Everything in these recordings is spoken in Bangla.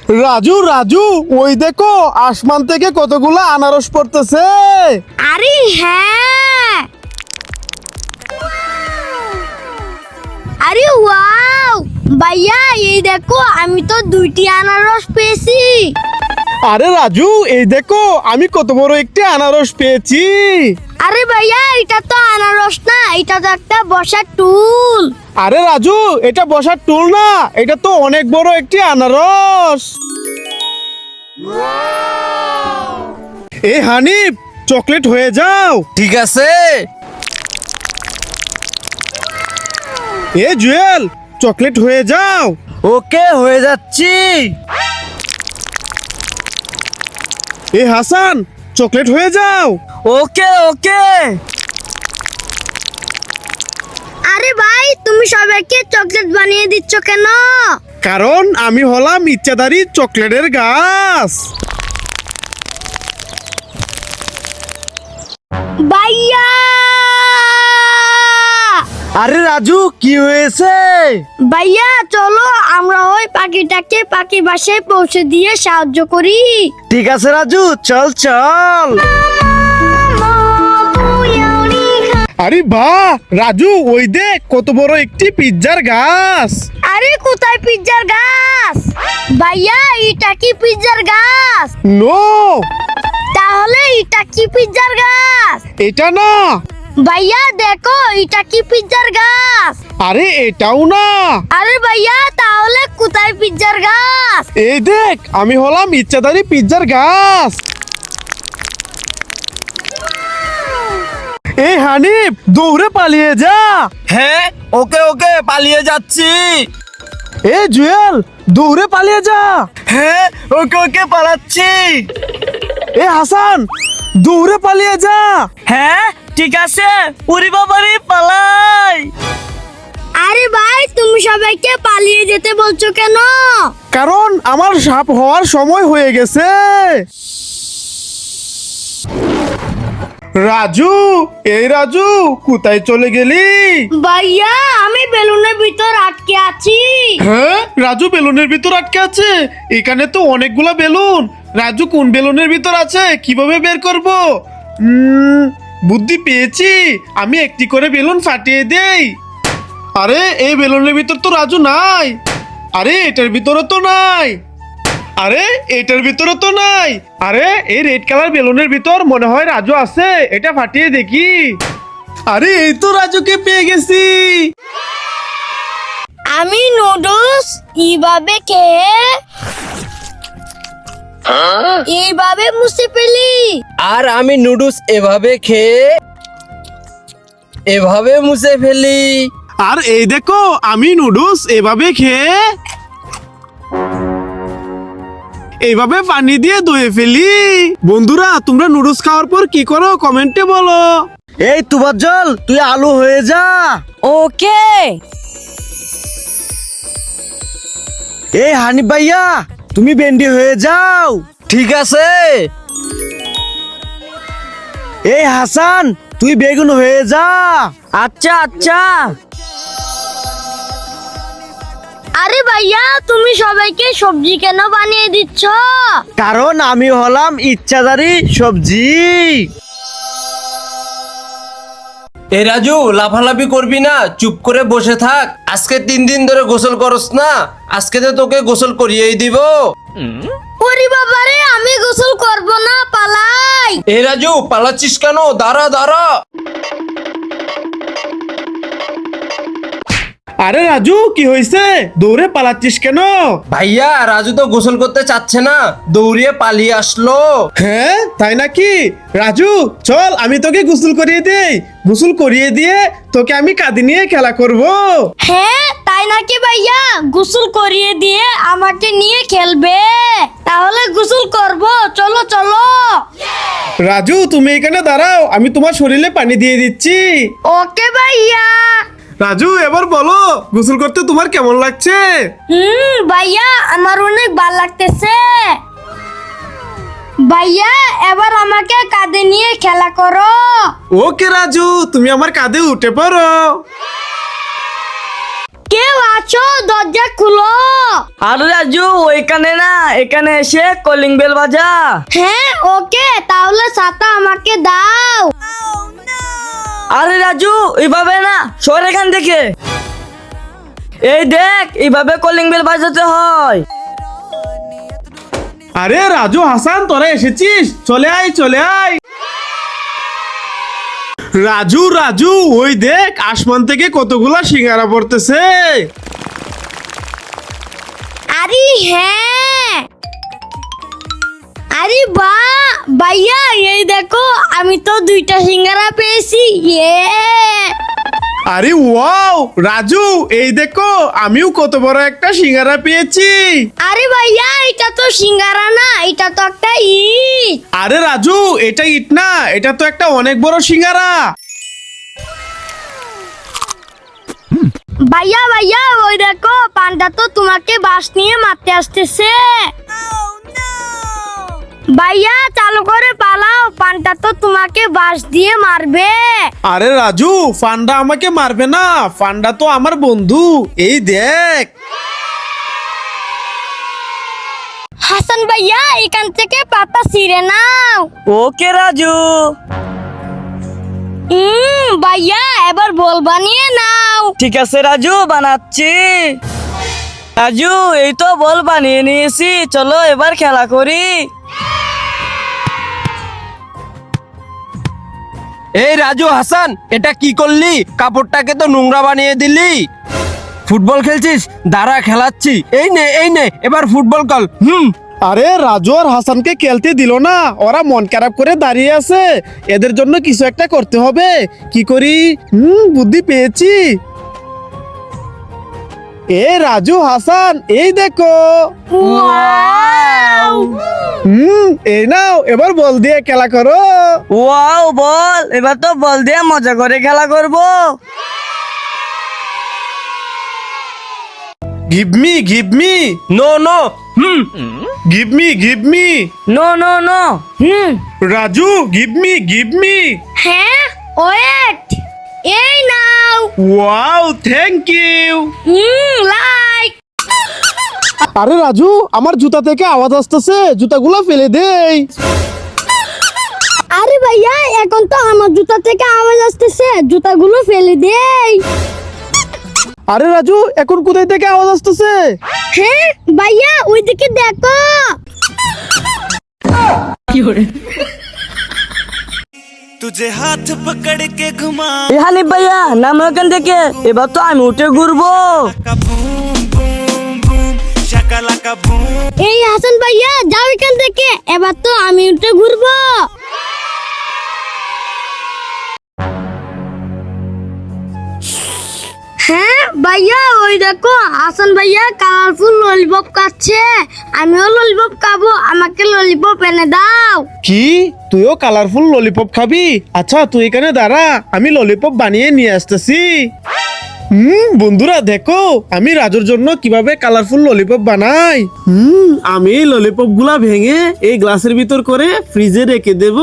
রাজু রাজু ওই দেখো আসমান থেকে কতগুলো আনারস পড়তেছে। আরে হ্যাঁ, আরে ওয়াও ভাইয়া, এই দেখো আমি তো 2টি আনারস পেয়েছি। আরে রাজু এই দেখো আমি কত বড় একটি আনারস পেয়েছি। আরে ভাইয়া, এটা তো আনারস না, এটা তো একটা বসার টুল। আরে রাজু এটা বসার টুল না, এটা তো অনেক বড় একটি আনারস। এ হানিফ চকলেট হয়ে যাও। ঠিক আছে। এ জুয়েল চকলেট হয়ে যাও। ওকে, হয়ে যাচ্ছি। এ হাসান চকলেট হয়ে যাও। ওকে ওকে। আরে ভাই, তুমি সবাইকে চকলেট বানিয়ে দিচ্ছ কেন? কারণ আমি হলাম ইচ্ছাধারী চকলেটের গাছ। ভাইয়া, আরে রাজু কি হয়েছে? ভাইয়া চলো আমরা ওই পাখিটাকে পাখি বাসায় পৌঁছে দিয়ে সাহায্য করি। ঠিক আছে রাজু, চল চল। আরে বাহ রাজু ওই দেখ কত বড় একটি পিৎজার গাছ। আরে কোথায় পিৎজার গাছ? ভাইয়া এটা কি পিৎজার গাছ? নো, তাহলে এটা কি পিৎজার গাছ? এটা না। ভাইয়া দেখো এটা কি পিৎজার গাছ? আরে এটাও না। আরে ভাইয়া তাহলে কোথায় পিৎজার গাছ? এই দেখ আমি হলাম ইচ্ছাধারী পিৎজার গাছ। এই হানিফ দৌড়ে পালিয়ে যা। হ্যাঁ, ওকে ওকে, পালিয়ে যাচ্ছি। এ জুয়েল দৌড়ে পালিয়ে যা। হ্যাঁ, ওকে ওকে, পালাচ্ছি। এ হাসান দৌড়ে পালিয়ে যা। হ্যাঁ ঠিক আছে, উরি বাবারি পালাই। আরে ভাই, তুমি সবাইকে পালিয়ে যেতে বলছো কেন? কারণ আমার সাপ হওয়ার সময় হয়ে গেছে। রাজু, এই রাজু কোথায় চলে গেলি? ভাইয়া আমি বেলুনের ভিতর আটকে আছি। হ্যাঁ রাজু বেলুনের ভিতর আটকে আছে? এখানে তো অনেকগুলা বেলুন। রাজু কোন বেলুনের ভিতর আছে কিভাবে বের করব? বুদ্ধি পেয়েছি, আমি একটি করে বেলুন ফাটিয়ে দেই। আরে এই বেলুনের ভিতর তো রাজু নাই। আরে এটার ভিতরে তো নাই। আরে এটার ভিতরে তো নাই। আরে এই রেড কালার বেলুনের ভিতর মনে হয় রাজু আছে, এটা ফাটিয়ে দেখি। আরে এই তো রাজুকে পেয়ে গেছি। আমি নুডলস এইভাবে খেয়ে এইভাবে মুছে ফেলি। আর আমি নুডলস এভাবে খেয়ে এভাবে মুছে ফেলি। আর এই দেখো আমি নুডলস এভাবে খেয়ে এইভাবে পানি দিয়ে ধুয়ে ফেলি। বন্ধুরা তোমরা নুডলস খাওয়ার পর কি করো কমেন্টে বলো। এই তুবার জল, তুই আলু হয়ে যা। ওকে। এই হানিফ ভাইয়া, তুমি ভেন্ডি হয়ে যাও। ঠিক আছে। এই হাসান, তুই বেগুন হয়ে যা। আচ্ছা আচ্ছা। আরে ভাইয়া, তুমি সবাইকে সবজি কেন বানিয়ে দিচ্ছ? কারণ আমি হলাম ইচ্ছাধারী সবজি। এ রাজু, লাফালাফি করবি না, চুপ করে বসে থাক। আজকে 3 দিন ধরে গোসল করস না, আজকে তো তোকে গোসল করিয়েই দিব। ওরে বাবারে, আমি গোসল করব না, পালাই। এ রাজু, পালাচ্ছিস কেন? দাঁড়া দাঁড়া। আরে রাজু কি হয়েছে, দৌড়ে পালাচ্ছিস কেন? ভাইয়া, রাজু তো গোসল করতে চাচ্ছে না, দৌড়িয়ে পালিয়ে আসলো। হ্যাঁ তাই নাকি? রাজু চল আমি তোকে গোসল করিয়ে দেই। গোসল করিয়ে দিয়ে তোকে আমি কাঁধে নিয়ে খেলা করব। হ্যাঁ তাই নাকি ভাইয়া? গোসল করিয়ে দিয়ে আমাকে নিয়ে খেলবে? তাহলে গোসল করব, চলো চলো। রাজু তুমি এখানে দাঁড়াও, আমি তোমার শরীরে পানি দিয়ে দিচ্ছি। ওকে ভাইয়া। রাজু এবার বলো গোসল করতে তোমার কেমন লাগছে? ভাইয়া আমার অনেক ভালো লাগতেছে। ভাইয়া এবার আমাকে কাঁধে নিয়ে খেলা করো। ওকে রাজু তুমি আমার কাঁধে উঠে পড়ো। কেউ আছো, দরজা খুলো। আর রাজু ওইখানে না, এখানে এসে কলিং বেল বাজা। হ্যাঁ ওকে, তাহলে ছাতা আমাকে দাও। আরে রাজু এইভাবে না, সর এখান থেকে। এই দেখ, এইভাবে কলিং বেল বাজাতে হয়। আরে রাজু হাসান, তোরা এসেছিস, চলে আয় চলে আয়। রাজু রাজু, ওই দেখ আসমান থেকে কতগুলা সিঙ্গারা পড়তেছে। আরে হ্যাঁ, আরে ভাইয়া এই দেখো, আমি তো 2টা সিঙ্গারা পেয়েছি। ইয়ে, আরে ওয়াও রাজু, এই দেখো আমিও কত বড় একটা সিঙ্গারা পেয়েছি। আরে ভাইয়া এটা তো সিঙ্গারা না, এটা তো একটা ইট। আরে রাজু, এটা ইট না, এটা তো একটা অনেক বড় সিঙ্গারা। ভাইয়া ওই দেখো, পান্ডা তো তোমাকে বাঁশ নিয়ে মারতে আসতেছে। ভাইয়া চালু করে পালাও, পান্ডা তো তোমাকে বাঁশ দিয়ে মারবে। আরে রাজু, ফান্ডা আমাকে মারবে না, ফান্ডা তো আমার বন্ধু। এই দেখ। হাসান ভাইয়া এখান থেকে পাতা ছিঁড়ে নাও। ওকে রাজু। ভাইয়া এবার বল বানিয়ে নাও। ঠিক আছে রাজু, বানাচ্ছি। রাজু এই তো বল বানিয়ে নিয়েছি, চলো এবার খেলা করি। এই রাজু হাসান, এটা কি করলি? কাপড়টাকে তো নোংরা বানিয়ে দিলি। ফুটবল খেলছিস? দাঁড়া খেলাচ্ছি। এই নে এবার ফুটবল কল। আরে রাজু আর হাসানকে খেলতে দিল না, ওরা মন খারাপ করে দাঁড়িয়ে আছে। এদের জন্য কিছু একটা করতে হবে। কি করি? বুদ্ধি পেয়েছি। এ রাজু হাসান, এই দেখো। ওয়াও! এই নাও, এবার বল দিয়ে খেলা করো। ওয়াও বল, এবার তো বল দিয়ে মজা করে খেলা করব। Give me no give me no no no. Raju, give me. হ্যাঁ ওয়েট, এই নাও। Wow, thank you. লাইক। আরে রাজু, আমার জুতা থেকে আওয়াজ আসতেছে, জুতাগুলো ফেলে দেই। আরে ভাইয়া এখন তো আমার জুতা থেকে আওয়াজ আসতেছে, জুতাগুলো ফেলে দেই। আরে রাজু, এখন কোথায় থেকে আওয়াজ আসতেছে? হ্যাঁ ভাইয়া ওইদিকে দেখো। तुझे हाथ पकड़ के घुमा এ হানিফ ভাইয়া নাম এখান থেকে, এবার তো আমি উঠে ঘুরবো। का बूम बूम बूम शकला का बूम এই হাসান ভাইয়া যাও এখান থেকে, এবার তো আমি উঠে ঘুরবো। হ্যাঁ ভাইয়া ওই দেখো, হাসান ভাইয়া কালারফুল ললিপপ খাচ্ছে। আমিও ললিপপ খাবো, আমাকে ললিপপ এনে দাও। কি, তুইও কালারফুল ললিপপ খাবি? আচ্ছা তুই এখানে দাঁড়া, আমি ললিপপ বানিয়ে নিয়ে আসতেছি। বন্ধুরা দেখো, আমি রাজুর জন্য কিভাবে কালারফুল ললিপপ বানাই। আমি এই ললিপপ গুলা ভেঙে এই গ্লাসের ভিতর করে ফ্রিজে রেখে দেব,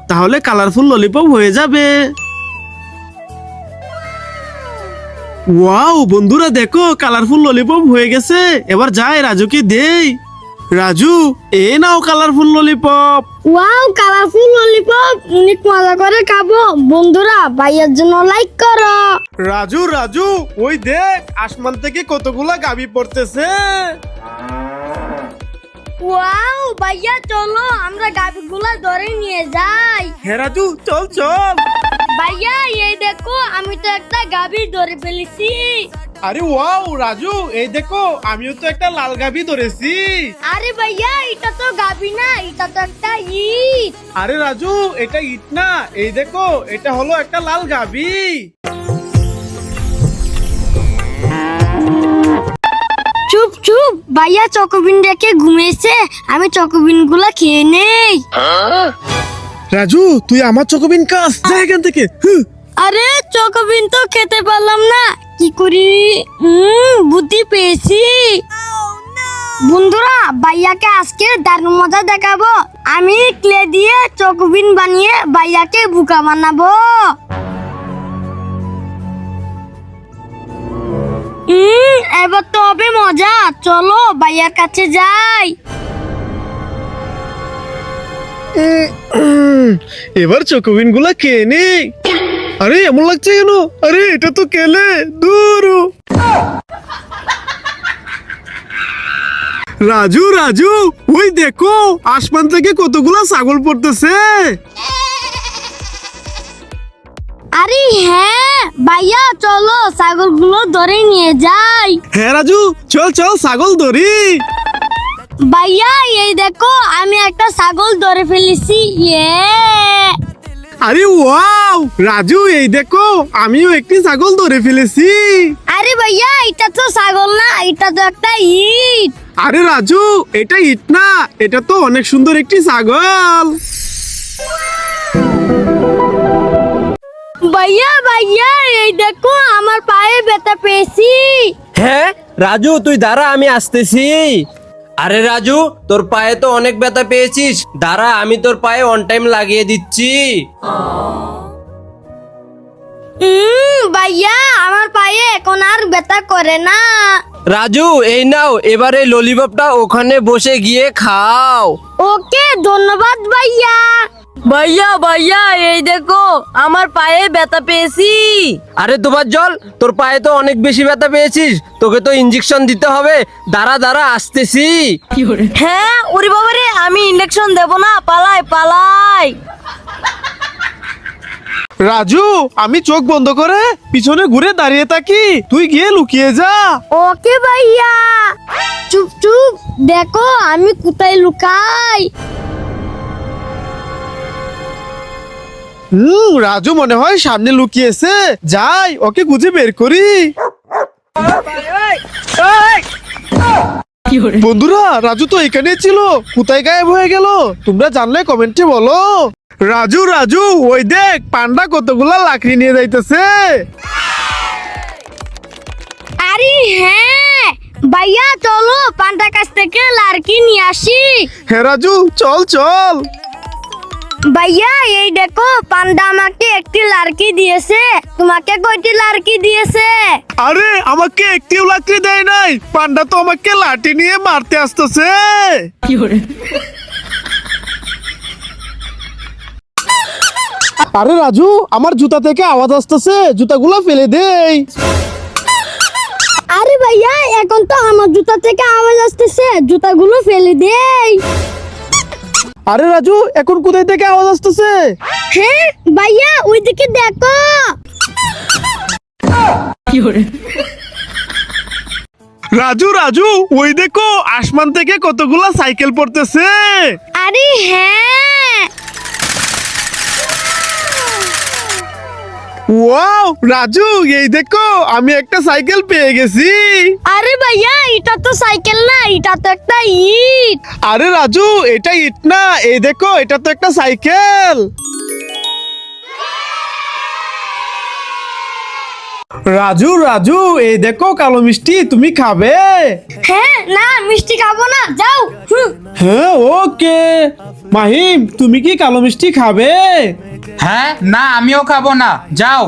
তাহলে কালারফুল ললিপপ হয়ে যাবে। ওয়াও বন্ধুরা দেখো, কালারফুল ললিপপ হয়ে গেছে। এবার যাই রাজুকে দেই। রাজু, এ নাও colourful lollipop. Wow colourful lollipop, অনেক মজা করে খাবো। বন্ধুরা ভাইয়ার জন্য লাইক করো। রাজু, ওই দেখ আসমান থেকে কতগুলা গাবি পড়তেছে। ওয়াও ভাইয়া চলো আমরা গাবিগুলা ধরে নিয়ে যাই। হ্যাঁ রাজু, চল। ভাইয়া এই দেখো, আমি তো একটা গাবি ধরে ফেলেছি। আরে ওয়াও রাজু, এই দেখো আমিও তো একটা লাল গাবি ধরেছি। আরে ভাইয়া এটা তো গাবি না, এটা তো একটা ইট। আরে রাজু, এটা ইট না, এই দেখো এটা হলো একটা লাল গাবি। চুপ ভাইয়া চকোবিন রেখে ঘুমিয়েছে, আমি চকোবিন গুলা খেয়ে নেই। রাজু, তুই আমার চকোবিন খাস, যা এখান থেকে। আরে চকোবিন তো খেতে পারলাম না, কি করি? বুদ্ধি পেয়েছি। বন্ধুরা ভাইয়াকে আজকে দারুণ মজা দেখাবো। আমি ক্লে দিয়ে চকোবিন বানিয়ে ভাইয়াকে বোকা বানাবো। এবার তো হবে মজা, চলো ভাইয়ার কাছে যাই। এবার চকোবিন গুলা খেয়ে নে। আরে এমন লাগছে কেন? আরে এটা তো কেলে দূর। রাজু রাজু, ওই দেখো আসমান থেকে কতগুলা ছাগল পড়তেছে। আরে হ্যাঁ ভাইয়া, চলো ছাগলগুলো ধরে নিয়ে যাই। হ্যাঁ রাজু, চল চল ছাগল ধরি। ভাইয়া এই দেখো, আমি একটা ছাগল ধরে ফেলেছি। ইয়ে, আরে ওয়াও রাজু, এই দেখো আমিও একটি ছাগল ধরে ফেলেছি। আরে ভাইয়া এটা তো ছাগল না, এটা তো একটা ইট। আরে রাজু, এটা ইট না, এটা তো অনেক সুন্দর একটি ছাগল। ভাইয়া ভাইয়া এই দেখো, আমার পায়ে ব্যথা পেয়েছি। হ্যাঁ রাজু, তুই দাঁড়া, আমি আসতেছি। আরে রাজু, তোর পায়ে তো অনেক ব্যথা পেয়েছিস, দাঁড়া আমি তোর পায়ে অন টাইম লাগিয়ে দিচ্ছি। ভাইয়া আমার পায়ে এখন আর ব্যথা করে না। রাজু এই নাও, এবার এই ললিপপটা ওখানে বসে গিয়ে খাও। ওকে ধন্যবাদ ভাইয়া। ভাইয়া ভাইয়া এই দেখো, আমার পায়ে ব্যথা পেয়েছি। আরে তোমার জল, তোর পায়ে তো অনেক বেশি ব্যথা পেয়েছিস, তোকে তো ইঞ্জেকশন দিতে হবে, দাঁড়া দাঁড়া আসতেছি। হ্যাঁ ওরে বাবারে, আমি ইঞ্জেকশন দেব না, পালাই পালাই। রাজু, আমি চোখ বন্ধ করে পিছনে ঘুরে দাঁড়িয়ে থাকি, তুই গিয়ে লুকিয়ে যা। ওকে ভাইয়া। চুপ চুপ, দেখো আমি কোথায় লুকাই। রাজু মনে হয় সামনে লুকিয়েছে, যাই ওকে খুঁজে বের করি। বন্ধুরা, রাজু তো এখানে ছিল, কোথায় গায়েব হয়ে গেল? তোমরা জানলে কমেন্টে বলো। রাজু রাজু, ওই দেখ পান্ডা কতগুলা লাকড়ি নিয়ে যাইতেছে। আরে হ্যাঁ ভাইয়া, চলো পান্ডার কাছ থেকে লার্কি নিয়ে আসি। হ্যাঁ রাজু, চল চল। ভাইয়া এই দেখো, পান্ডা আমাকে একটি লার্কি দিয়েছে। তোমাকে কয়টি লার্কি দিয়েছে? আরে আমাকে একটিও লাকড়ি দেয় নাই, পান্ডা তো আমাকে লাঠি নিয়ে মারতে আসতেছে। আরে রাজু, আমার জুতা থেকে আওয়াজ আসতেছে, জুতাগুলো ফেলে দেই। আরে ভাইয়া, এখন তো আমার জুতা থেকে আওয়াজ আসতেছে, জুতাগুলো ফেলে দেই। আরে রাজু, এখন কোথায় থেকে আওয়াজ আসতেছে? হ্যাঁ ভাইয়া, ওইদিকে দেখো। রাজু রাজু, ওই দেখো আসমান থেকে কতগুলা সাইকেল পড়তেছে। আরে হ্যাঁ, ওয়াও রাজু, এই দেখো আমি একটা সাইকেল পেয়ে গেছি। আরে ভাইয়া এটা তো সাইকেল না, এটা তো একটা ইট। আরে রাজু, এটা ইট না, এই দেখো এটা তো একটা সাইকেল। রাজু রাজু, এই দেখো কালো মিষ্টি, তুমি খাবে? হ্যাঁ না, মিষ্টি খাবো না, যাও। হ্যাঁ ওকে। মাহিম, তুমি কি কালো মিষ্টি খাবে? হ্যাঁ না, আমিও খাবো না, যাও।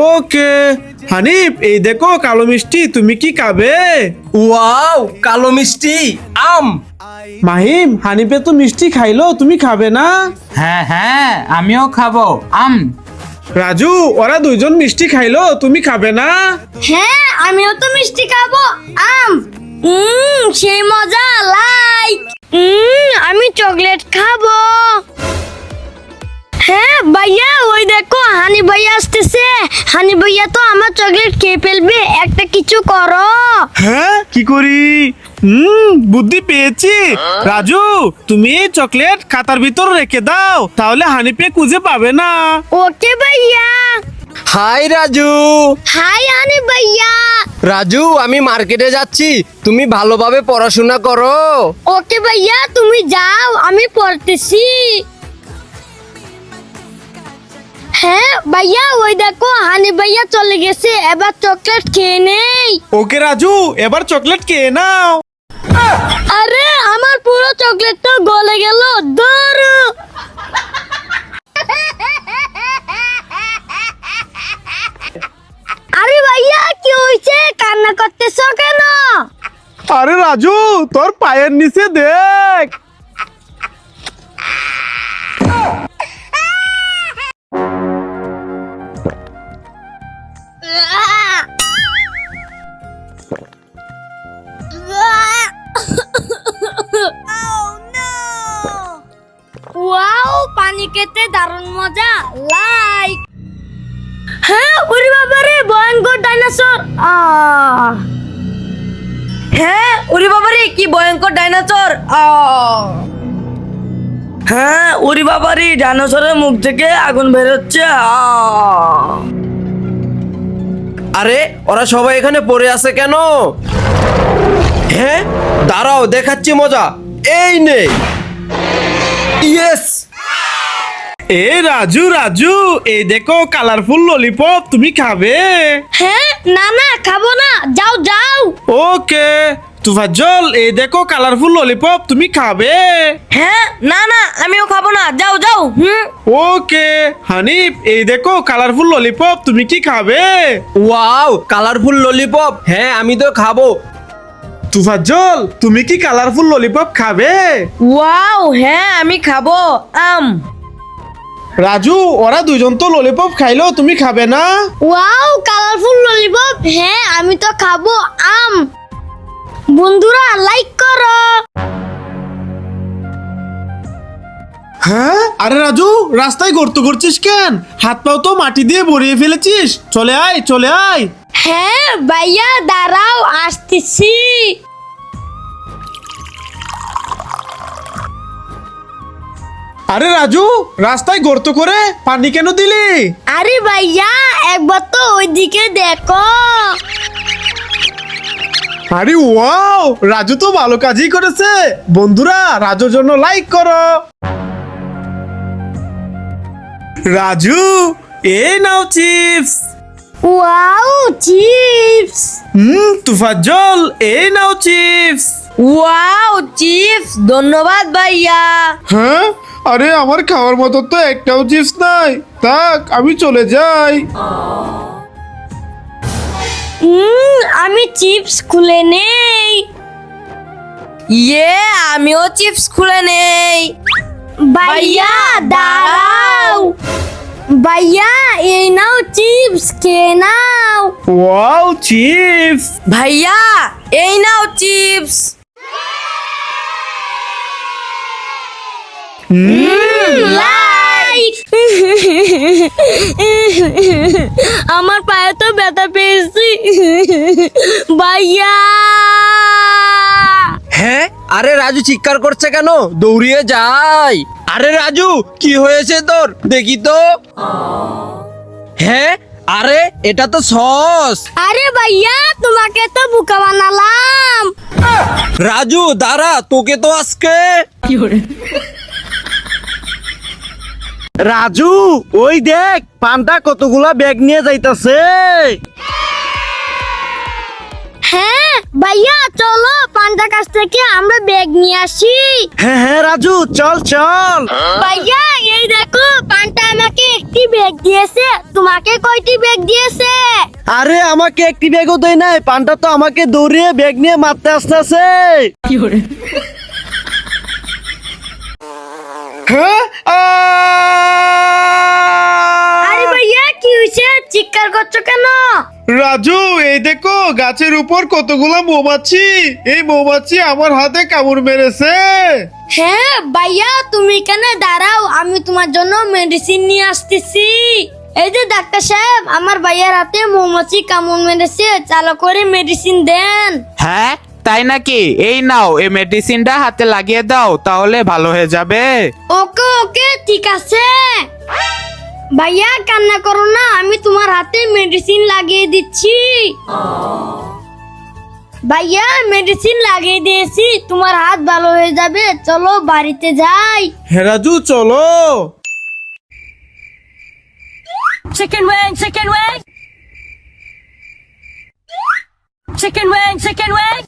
ওকে। হানিফ, এই দেখো কালো মিষ্টি, তুমি কি খাবে? ওয়াও, কালো মিষ্টি আম। মাহিম, হানিফে তো মিষ্টি খাইলো, তুমি খাবে না? হ্যাঁ হ্যাঁ, আমিও খাবো আম। রাজু, ওরা দুইজন মিষ্টি খাইলো, তুমি খাবে না? হ্যাঁ আমিও তো মিষ্টি খাবো, আম। সেই মজা, লাইক। আমি চকলেট খাবো। হ্যাঁ ভাইয়া, ওই দেখো হানি ভাইয়া আসতেছে। হানি ভাইয়া তো আমার চকলেট খেয়ে ফেলবে, একটা কিছু করো। হ্যাঁ, কি করি? বুদ্ধি পেয়েছি। রাজু, তুমি এই চকলেট খাতার ভিতর রেখে দাও, তাহলে হানিফে খুঁজে পাবে না। ওকে ভাইয়া। হাই রাজু। হাই হানি ভাইয়া। রাজু, আমি মার্কেটে যাচ্ছি, তুমি ভালোভাবে পড়াশোনা করো। ওকে ভাইয়া, তুমি যাও, আমি পড়তেছি। হ্যাঁ ভাইয়া, ওই দেখো হানি ভাইয়া চলে গেছে, এবার চকলেট খেয়ে নেই। ওকে রাজু, এবার চকলেট খেয়ে নাও। আরে আমার পুরো চকলেট তো গলে গেল, ধরো। আরে ভাইয়া কি হয়েছে, কান্না রাজু তোর পায়ের নিচে দেখ। ওয়াও, পানি খেতে দারুণ মজা, লাইক। হ্যাঁ, ওরে বাবারে, ভয়ঙ্কর ডাইনোসর। হ্যাঁ ওরে বাবারে কি ভয়ঙ্কর ডাইনোসর। হ্যাঁ ওরে বাবারে ডাইনোসরের মুখ থেকে আগুন বেরোচ্ছে। আরে ওরা সবাই এখানে পড়ে আছে কেন? হ্যাঁ দাঁড়াও, দেখাচ্ছি মজা। এই নে। ইয়েস। এ রাজু রাজু, এই দেখো কালারফুল ললিপপ, তুমি খাবে? হ্যাঁ, না না, খাবো না, যাও যাও। ওকে। তুফাজ্জল, এই দেখো কালারফুল ললিপপ, তুমি খাবে? হ্যাঁ না না, আমিও খাবো না, যাও যাও। ওকে। হানিফ, এই দেখো কালারফুল ললিপপ, তুমি কি খাবে? Wow, colourful lollipop. হ্যাঁ আমি তো খাবো। তুফাজ্জল, তুমি কি কালারফুল ললিপপ খাবে? ওয়াও, হ্যাঁ আমি খাবো। রাজু, ওরা দুজন তো ললিপপ খাইলো, তুমি খাবে না? ওয়াও, কালারফুল ললিপপ, হ্যাঁ আমি তো খাবো। বন্ধুরা লাইক করো। হ্যাঁ, আরে রাজু, রাস্তায় গর্ত করছিস কেন? হাত পাও তো মাটি দিয়ে ভরিয়ে ফেলেছিস। চলে আয়, চলে আয়। হ্যাঁ ভাইয়া, দাঁড়াও, আসতেছি। আরে রাজু, রাস্তায় গর্ত করে পানি কেন দিলি? আরে ভাইয়া, একবার তো ওইদিকে দেখো। আরে ওয়াও, রাজু তো ভালো কাজই করেছে। বন্ধুরা, রাজুর জন্য লাইক করো। রাজু, এই নাও চিপস। Wow, chips. তুফাজ্জল, এই নাও চিপস। ওয়াও, চিপস, ধন্যবাদ ভাইয়া। হ্যাঁ, আরে আমার খাওয়ার মতো তো একটাও চিপস নাই। থাক, আমি চলে যাই। আমি চিপস খুলে নেই। ইয়ে, আমিও চিপস খুলে নেই। ভাইয়া দাঁড়াও। ভাইয়া, এই নাও চিপস, খেয়ে নাও। Wow, chips. ভাইয়া এই নাও চিপস। লাইক। আমার পায়ে তো ব্যথা পেয়েছি। ভাইয়া। হ্যাঁ, আরে রাজু চিৎকার করছে কেন? দৌড়িয়ে যাই। আরে রাজু, কি হয়েছে তোর? দেখি তো। হ্যাঁ, আরে এটা তো সস। আরে ভাইয়া, তোমাকে তো বোকা বানালাম। রাজু দাঁড়া, তোকে তো আজকে। রাজু, ওই দেখ পান্তা কতগুলা ব্যাগ নিয়ে যাইতাছে। হ্যাঁ ভাইয়া, চলো পান্ডা কাছ থেকে আমরা ব্যাগ নিয়ে আসি। হ্যাঁ হ্যাঁ রাজু, চল চল। ভাইয়া, এই দেখো, পান্ডা আমাকে একটি ব্যাগ দিয়েছে। তোমাকে কয়টি ব্যাগ দিয়েছে? আরে আমাকে একটি ব্যাগও দেয় নাই, পান্তা তো আমাকে দৌড়িয়ে ব্যাগ নিয়ে মারতে আসতেছে। হ্যাঁ? আরে ভাইয়া, কি হয়েছে? চিৎকার করছো কেন? রাজু, এই দেখো গাছের উপর কতগুলা মৌমাছি। এই মৌমাছি আমার হাতে কামড় মেরেছে। হ্যাঁ ভাইয়া, তুমি এখানে দাঁড়াও, আমি তোমার জন্য মেডিসিন নিয়ে আসতেছি। এই যে ডাক্তার সাহেব, আমার ভাইয়ার হাতে মৌমাছি কামড় মেরেছে, চালু করে মেডিসিন দেন। হ্যাঁ, তাই নাকি? এই নাও, এই মেডিসিনটা হাতে লাগিয়ে দাও, তাহলে ভালো হয়ে যাবে। ওকে ওকে, ঠিক আছে। ভাইয়া কান্না করো না, আমি তোমার হাতে মেডিসিন লাগিয়ে দিচ্ছি। ভাইয়া, মেডিসিন লাগিয়ে দিয়েছি, তোমার হাত ভালো হয়ে যাবে। চলো বাড়িতে যাই। হ্যাঁ রাজু, চলো। Chicken wing, chicken wing, chicken wing, chicken wing,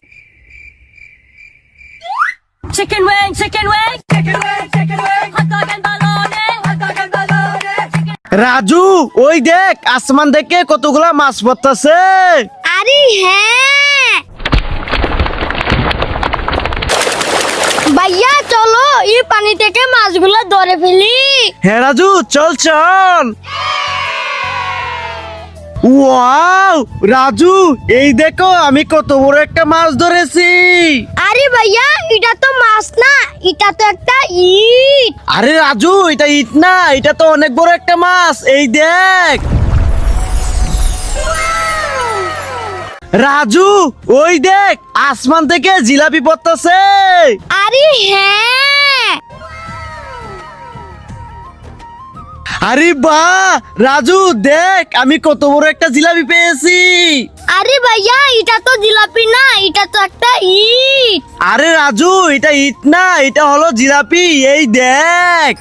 chicken wing, chicken wing, chicken wing, chicken wing, hot dog and bologna, hot dog and bologna. Raju, ওই দেখ আসমান দেখে কতগুলা মাছ পড়তেছে। আরে হ্যাঁ, ভাইয়া চলো এই পানি থেকে মাছগুলো ধরে ফেলি। হ্যাঁ রাজু, চল চল। ওয়াও রাজু, এই দেখো আমি কত বড় একটা মাছ ধরেছি। আরে ভাইয়া এটা তো মাছ না, এটা তো একটা ইট। আরে রাজু, এটা ইট না, এটা তো অনেক বড় একটা মাছ, এই দেখ। রাজু ওই দেখ, আসমান থেকে জিলাপি পড়তেছে। আরে হ্যাঁ, আরে বাহ রাজু, দেখ আমি কত বড় একটা জিলাপি পেয়েছি। আরে ভাইয়া এটা তো জিলাপি না, এটা তো একটা ইট। আরে রাজু, এটা ইট না, এটা হলো জিলাপি, এই দেখ।